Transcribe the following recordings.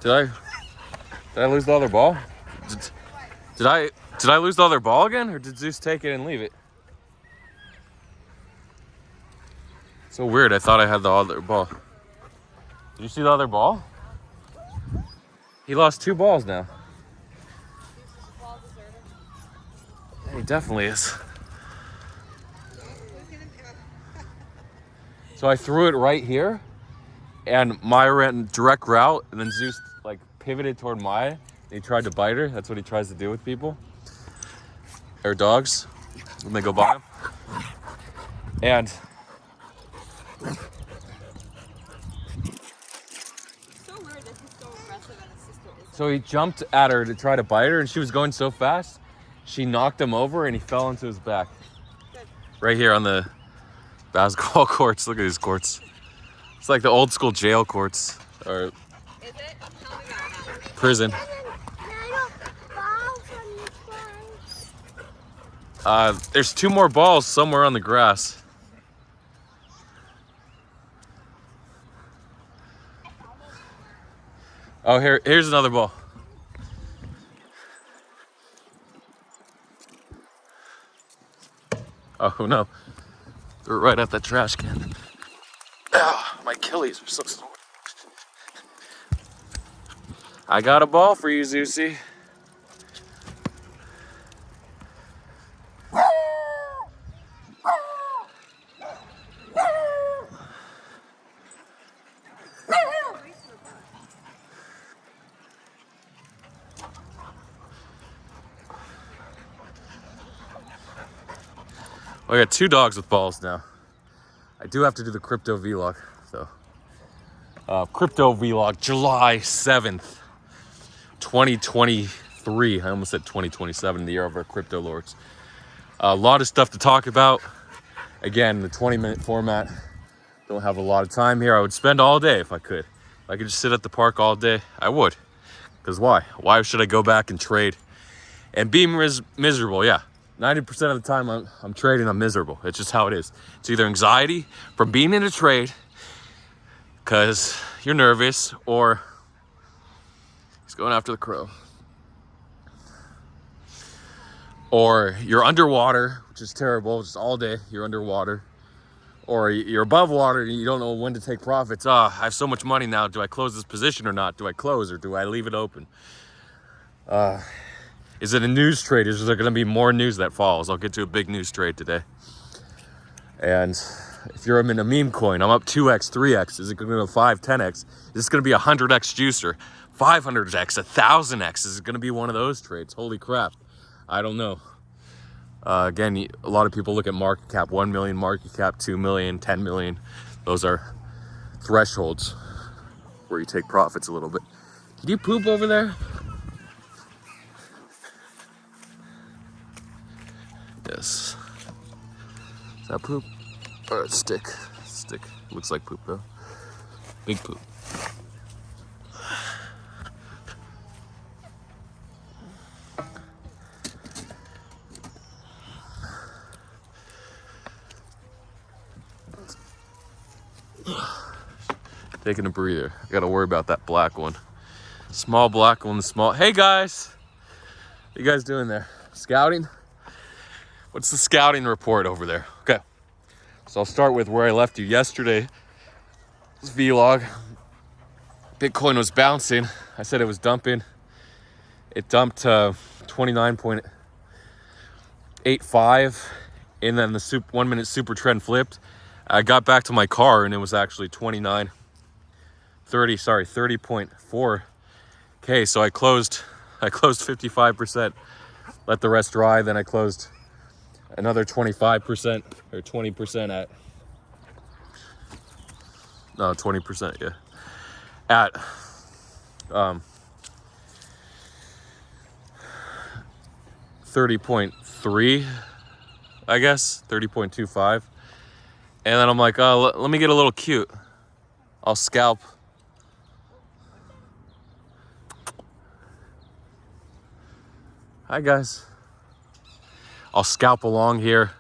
Did I lose the other ball? Did I lose the other ball again, or did Zeus take it and leave it? So weird. I thought I had the other ball. Did you see the other ball? He lost 2 balls now. He definitely is. So I threw it right here, and Maya ran direct route, and then Zeus like pivoted toward Maya. And he tried to bite her. That's what he tries to do with people, or dogs, when they go by him. And So weird that he's so aggressive and his sister isn't. so he jumped at her to try to bite her, and she was going so fast, she knocked him over, and he fell into his back. Good. Right here on the basketball courts. Look at these courts. It's like the old school jail courts or Is it? Tell me about that. prison. There's 2 more balls somewhere on the grass. Oh, here's another ball. Oh no. Threw it right at that trash can. Ow, my Achilles are so sore. I got a ball for you, Zeusy. I got 2 dogs with balls now. I do have to do the crypto vlog, so. Crypto vlog, July 7th, 2023. I almost said 2027, the year of our crypto lords. A lot of stuff to talk about. Again, the 20-minute format. Don't have a lot of time here. I would spend all day if I could. If I could just sit at the park all day, I would. Because why? Why should I go back and trade and be miserable? Yeah. 90% of the time I'm trading, I'm miserable. It's just how it is. It's either anxiety from being in a trade because you're nervous, or he's going after the crow, or you're underwater, which is terrible. Just all day you're underwater, or you're above water and you don't know when to take profits. I have so much money now. Do I close this position or not? Do I close or do I leave it open? Is it a news trade? Is there going to be more news that falls? I'll get to a big news trade today. And if you're in a meme coin, I'm up 2x, 3x. Is it going to go 5, 10x? Is this going to be a 100x juicer? 500x, 1000x? Is it going to be one of those trades? Holy crap. I don't know. Again, a lot of people look at market cap, 1 million market cap, 2 million, 10 million. Those are thresholds where you take profits a little bit. Did you poop over there? Yes. Is that poop? Or a stick? Stick. Looks like poop though. Big poop. Taking a breather. I gotta worry about that black one. Small black one, small. Hey guys! What you guys doing there? Scouting? What's the scouting report over there? Okay. So I'll start with where I left you yesterday. This vlog. Bitcoin was bouncing. I said it was dumping. It dumped to 29.85, and then the 1 minute super trend flipped. I got back to my car and it was actually 30.4K. So I closed 55%, let the rest dry. Then I closed another 25% or 20% at, no, 20%, yeah. At 30.3, I guess, 30.25. And then I'm like, oh, let me get a little cute. I'll scalp. Hi guys. I'll scalp along here.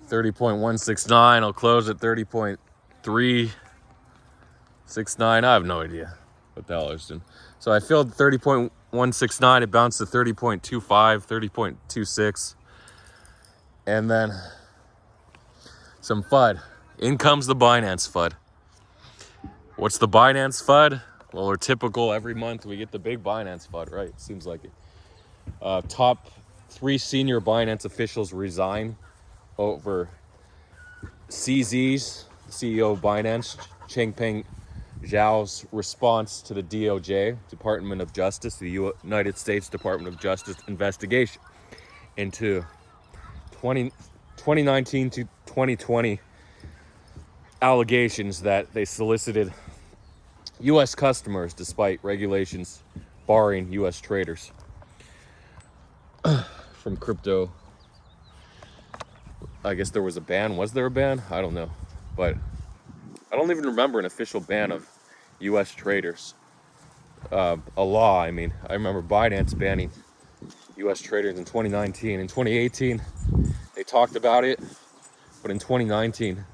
30.169. I'll close at 30.369. I have no idea. what the hell I was doing. So I filled 30.169. It bounced to 30.25, 30.26. And then some FUD. In comes the Binance FUD. What's the Binance FUD? Well, we're typical. Every month we get the big Binance FUD, right? Seems like it. Top 3 senior Binance officials resign over CZ's, CEO of Binance, Changpeng Zhao's response to the DOJ, Department of Justice, the United States Department of Justice investigation into 2019 to 2020 allegations that they solicited U.S. customers despite regulations barring U.S. traders from crypto. I guess there was a ban. Was there a ban? I don't know. But I don't even remember an official ban of U.S. traders. A law, I mean. I remember Binance banning U.S. traders in 2019. In 2018, they talked about it. But in 2019,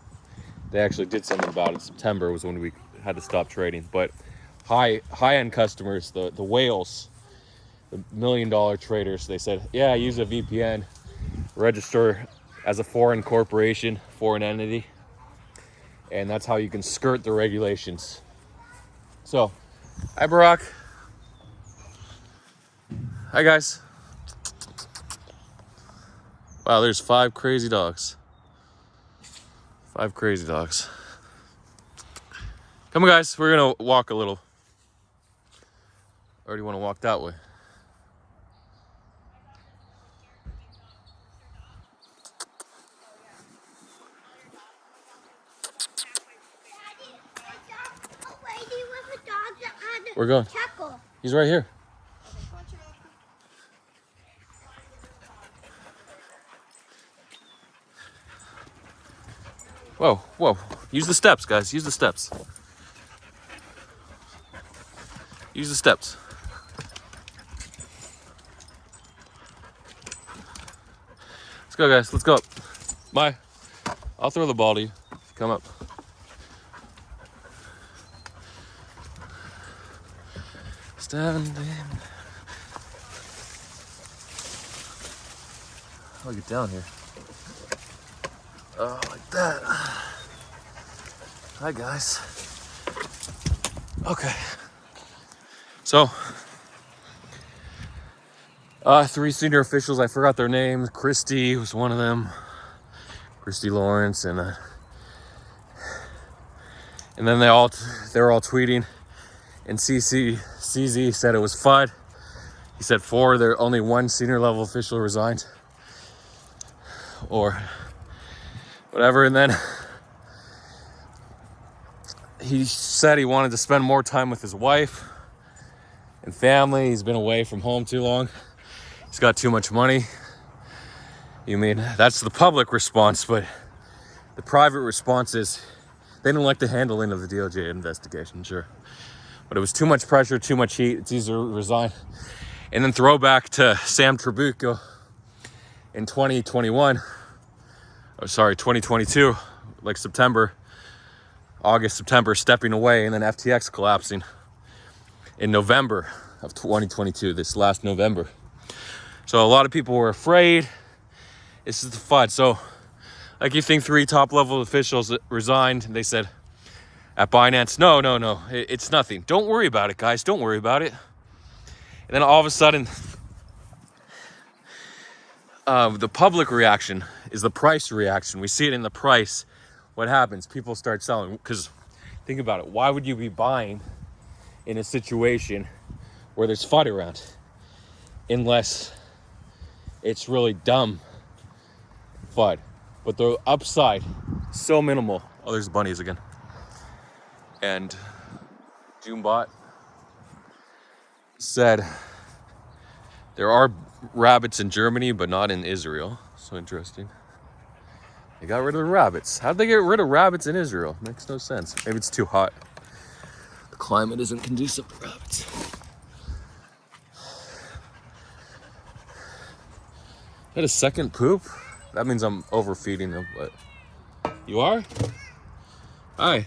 they actually did something about it. September was when we had to stop trading. But high-end customers, the whales, the $1 million traders, they said, yeah, use a VPN, register as a foreign corporation, foreign entity, and that's how you can skirt the regulations. So, hi Barack. Hi guys. Wow, there's 5 crazy dogs. 5 crazy dogs. Come on guys, we're gonna walk a little. Or do you want to walk that way? We're going. He's right here. Whoa, whoa. Use the steps, guys. Use the steps. Use the steps. Let's go, guys. Let's go up. Bye. I'll throw the ball to you. Come up. Standing. I'll get down here. Oh, like that. Hi, guys. Okay. So, 3 senior officials, I forgot their names. Christy was one of them. Christy Lawrence, and then they were all tweeting, and CZ said it was FUD. He said 4, there only 1 senior level official resigned, or whatever. And then he said he wanted to spend more time with his wife and family. He's been away from home too long. He's got too much money. You mean, that's the public response, but the private response is they don't like the handling of the DOJ investigation, sure. But it was too much pressure, too much heat. It's easier to resign. And then throwback to Sam Trabucco in 2022, like August, September, stepping away, and then FTX collapsing in November of 2022, this last November. So a lot of people were afraid. This is the FUD. So, like, you think 3 top-level officials resigned, and they said at Binance, no, it's nothing. Don't worry about it, guys. Don't worry about it. And then all of a sudden, the public reaction is the price reaction. We see it in the price. What happens? People start selling. Because think about it. Why would you be buying in a situation where there's FUD around? Unless it's really dumb FUD. But the upside, so minimal. Oh, there's bunnies again. And Junebot said there are rabbits in Germany, but not in Israel. So interesting. They got rid of the rabbits. How'd they get rid of rabbits in Israel? Makes no sense. Maybe it's too hot. The climate isn't conducive to rabbits. Had a second poop? That means I'm overfeeding them, but you are? Hi.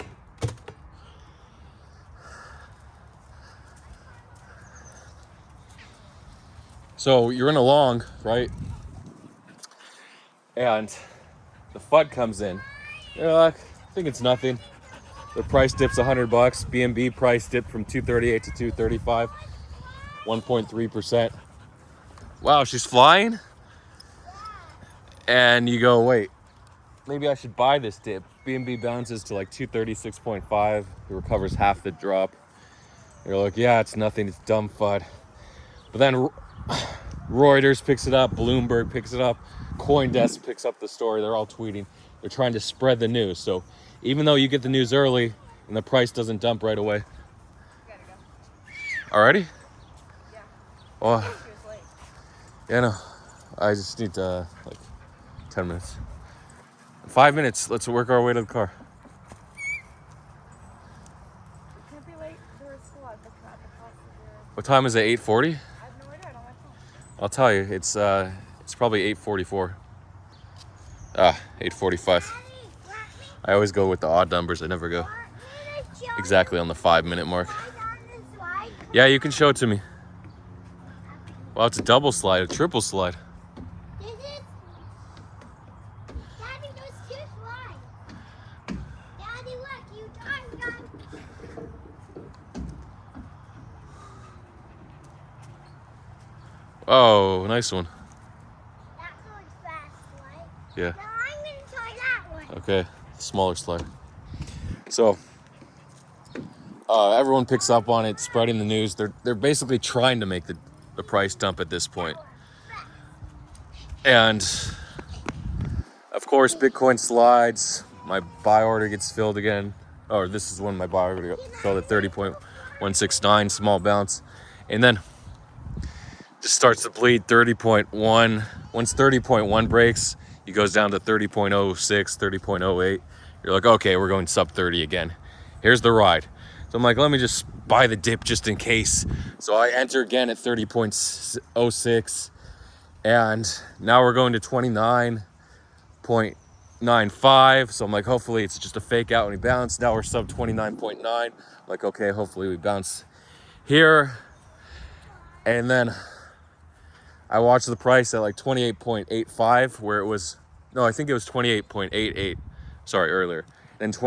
So you're in a long, right? And the FUD comes in. You're like, I think it's nothing. The price dips $100. BNB price dipped from 238 to 235, 1.3%. Wow, she's flying. And you go, wait, maybe I should buy this dip. BNB bounces to like 236.5. It recovers half the drop. You're like, yeah, it's nothing. It's dumb FUD. But then Reuters picks it up. Bloomberg picks it up. CoinDesk picks up the story. They're all tweeting. They're trying to spread the news. So even though you get the news early and the price doesn't dump right away. Gotta go. Already? Yeah. Well, She was late. yeah, no. I just need like 10 minutes. 5 minutes. Let's work our way to the car. You can't be late. There was still at the cost of your... What time is it? 8:40? I have no idea. I don't have phone. I'll tell you. It's probably 8:44. 8:45. I always go with the odd numbers. I never go exactly on the 5-minute mark. Yeah, you can show it to me. Well, it's a double slide, a triple slide. Daddy, there's 2 slides. Daddy, look, you got. Oh, nice one. That goes fast, right? Yeah. Now I'm gonna try that one. Okay, smaller slide. So, everyone picks up on it, spreading the news. They're basically trying to make the price dump at this point. And of course, Bitcoin slides. My buy order gets filled again. Or this is when my buy order got filled at 30.169, small bounce. And then just starts to bleed 30.1. Once 30.1 breaks, he goes down to 30.06, 30.08. You're like, okay, we're going sub 30 again. Here's the ride. So I'm like, let me just buy the dip just in case. So I enter again at 30.06. And now we're going to 29.95. So I'm like, hopefully it's just a fake out when we bounce. Now we're sub 29.9. I'm like, okay, hopefully we bounce here. And then I watched the price at like 28.85, where it was, no, I think it was 28.88. Sorry, earlier. And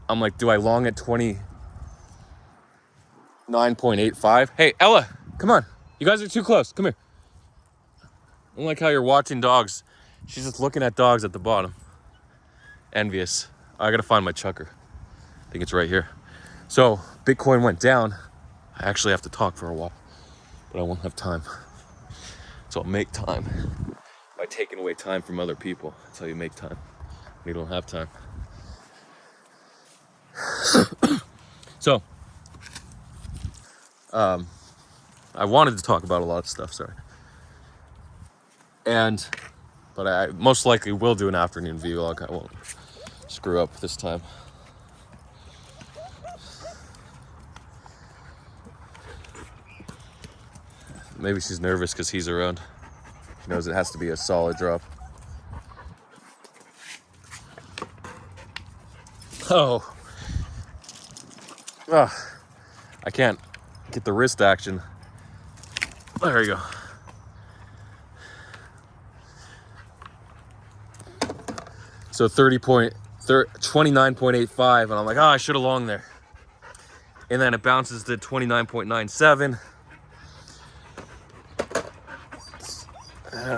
I'm like, do I long at 29.85? Hey, Ella, come on. You guys are too close. Come here. I don't like how you're watching dogs. She's just looking at dogs at the bottom. Envious. I gotta find my chucker. I think it's right here. So, Bitcoin went down. I actually have to talk for a while, but I won't have time. So I'll make time by taking away time from other people. That's how you make time when you don't have time. So, I wanted to talk about a lot of stuff, sorry. But I most likely will do an afternoon vlog. I won't screw up this time. Maybe she's nervous because he's around. She knows it has to be a solid drop. Oh. I can't get the wrist action. There you go. So 29.85, and I'm like, I should have long there. And then it bounces to 29.97.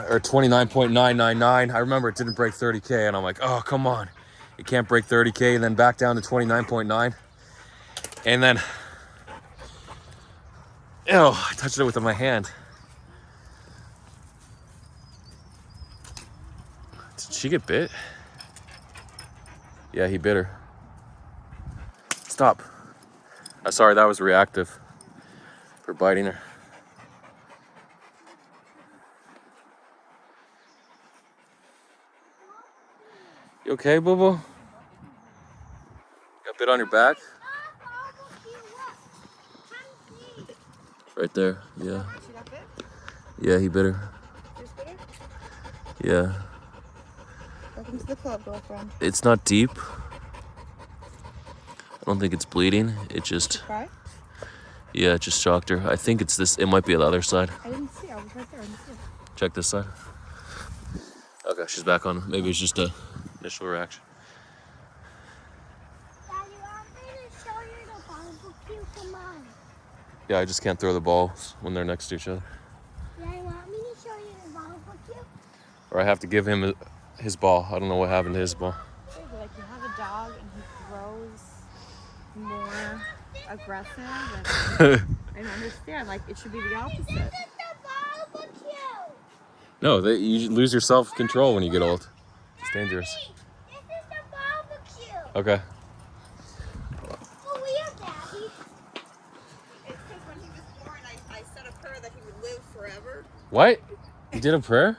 Or 29.999. I remember it didn't break 30K, and I'm like, oh, come on. It can't break 30K, and then back down to 29.9. And then, I touched it with my hand. Did she get bit? Yeah, he bit her. Stop. Sorry, that was reactive for biting her. You okay, boo-boo? Got bit on your back? Right there, yeah. She got bit? Yeah, he bit her. Just bit her? Yeah. Welcome to the club, girlfriend. It's not deep. I don't think it's bleeding. It just, Cry? Yeah, it just shocked her. I think it's this. It might be the other side. I didn't see. I was right there. I didn't see it. Check this side. Okay, she's back on. Maybe it's just a initial reaction. Daddy, want me to show you the barbecue? Come on. Yeah, I just can't throw the balls when they're next to each other. Daddy, want me to show you the barbecue? Or I have to give him his ball. I don't know what happened to his ball. Maybe like you have a dog and he grows more aggressive. And I don't understand. Like it should be the opposite. This is the barbecue. No, you lose your self-control when you get old. It's dangerous. This is the barbecue. Okay. For real, Daddy. It's because when he was born, I said a prayer that he would live forever. What? You did a prayer?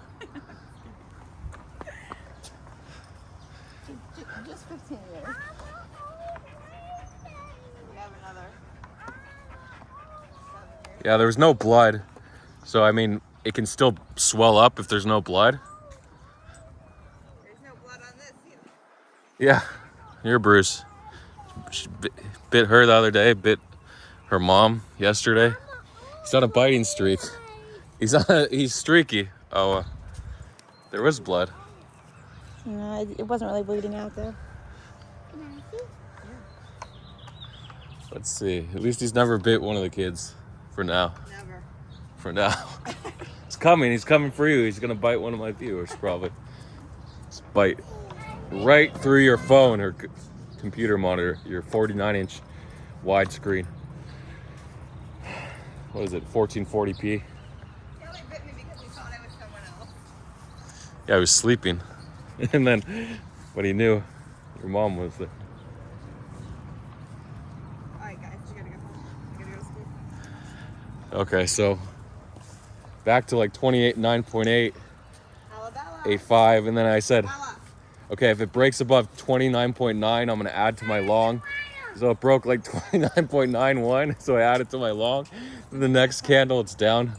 Just 15 years. We have another 7 years. Yeah, there was no blood. So, I mean, it can still swell up if there's no blood. There's no blood on this either. Yeah, you're Bruce. She bit her the other day, bit her mom yesterday. He's on a biting streak. He's streaky. Oh, there was blood. No, it wasn't really bleeding out though. Can I see? Let's see. At least he's never bit one of the kids. For now. Never. For now. He's coming. He's coming for you. He's gonna bite one of my viewers probably. Just bite right through your phone or computer monitor. Your 49-inch widescreen. What is it? 1440p. He only bit me because he thought I was someone else. Yeah, I was sleeping. And then when he knew your mom was there. Alright, guys, you gotta go home. You gotta go to school. Okay, so back to like 29.8, Alabama. 8.5, and then I said, Ella. okay, if it breaks above 29.9, I'm gonna add to my long. So it broke like 29.91, so I added to my long. Then the next candle, it's down.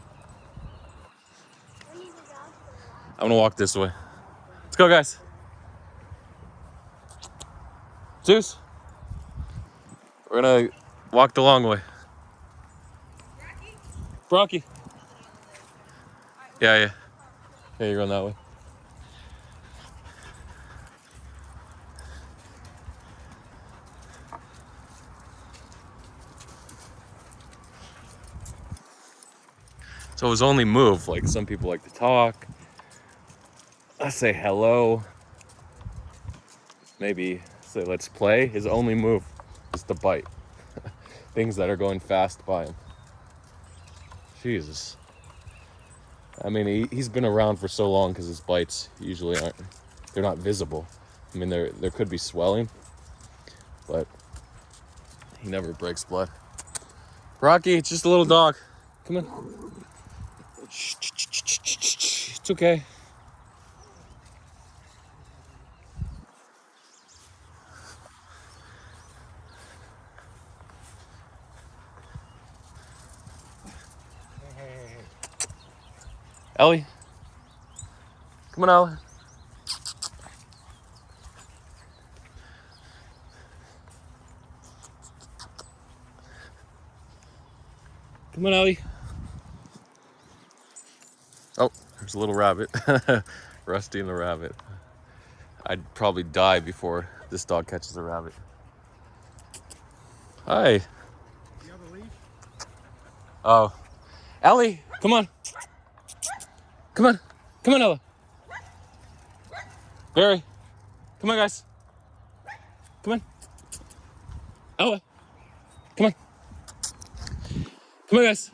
I'm gonna walk this way. Let's go, guys. Zeus. We're gonna walk the long way. Brocky. Yeah. Yeah, you're going that way. So his only move, like some people like to talk, I say hello, maybe say let's play. His only move is to bite things that are going fast by him. Jesus. I mean, he's been around for so long because his bites usually they're not visible. I mean, there could be swelling, but he never breaks blood. Rocky, it's just a little dog. Come on. It's okay. Ellie. Come on, Ellie. Come on, Ellie. Oh, there's a little rabbit. Rusty and the rabbit. I'd probably die before this dog catches a rabbit. Hi. You have a leash? Oh. Ellie, come on. Come on. Come on, Ella. Barry. Come on, guys. Come on. Ella. Come on. Come on, guys.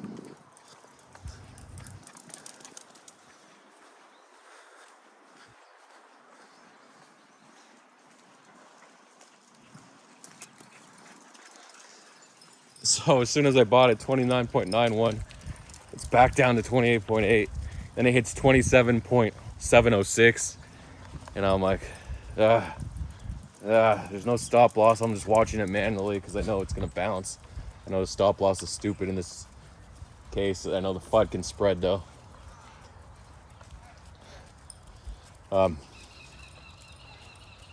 So as soon as I bought it, 29.91, it's back down to 28.8. Then it hits 27.706. And I'm like, there's no stop loss. I'm just watching it manually because I know it's going to bounce. I know the stop loss is stupid in this case. I know the FUD can spread though.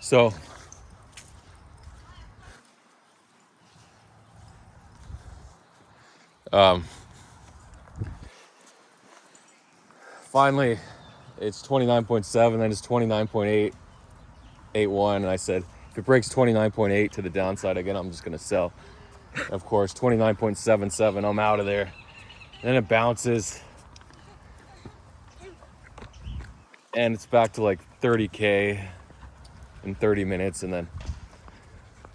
So Finally, it's 29.7, then it's 29.8, 81, and I said, if it breaks 29.8 to the downside again, I'm just gonna sell. Of course, 29.77, I'm out of there. And then it bounces, and it's back to like 30K in 30 minutes, and then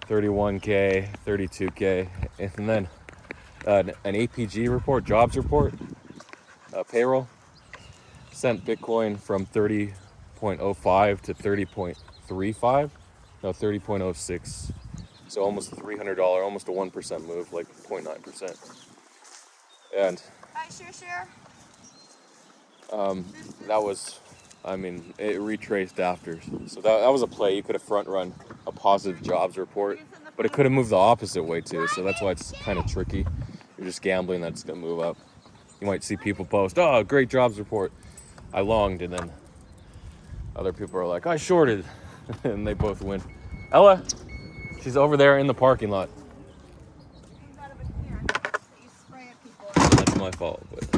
31K, 32K, and then an APG report, jobs report, payroll, sent Bitcoin from 30.05 to 30.35, no, 30.06. So almost $300, almost a 1% move, like 0.9%. And Hi, Share. that was, I mean, it retraced after. So that was a play. You could have front run a positive jobs report, but it could have moved the opposite way too. So that's why it's kind of tricky. You're just gambling that it's going to move up. You might see people post, oh, great jobs report. I longed, and then other people are like, I shorted, and they both win. Ella, she's over there in the parking lot. Comes out of a can that you spray at people. That's my fault, but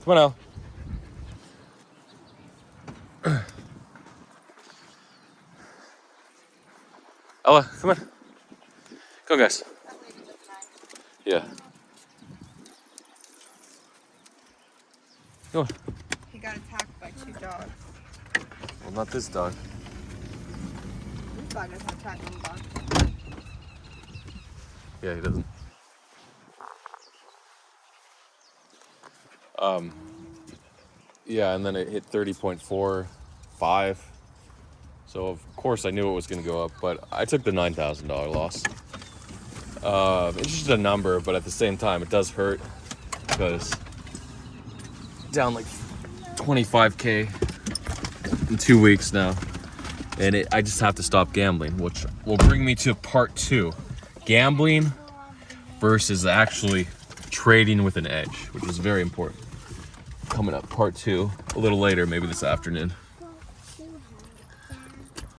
come on, Al. Ella, come on. Come on, guys. That lady just died. Yeah. Come on. He got attacked by 2 dogs. Well, not this dog. This dog doesn't attack any dogs. Yeah, he doesn't. Yeah, and then it hit 30.45. So of course I knew it was going to go up, but I took the $9,000 loss. It's just a number, but at the same time, it does hurt because down like 25K in 2 weeks now, and I just have to stop gambling, which will bring me to part 2: gambling versus actually trading with an edge, which is very important. Coming up, part 2, a little later, maybe this afternoon.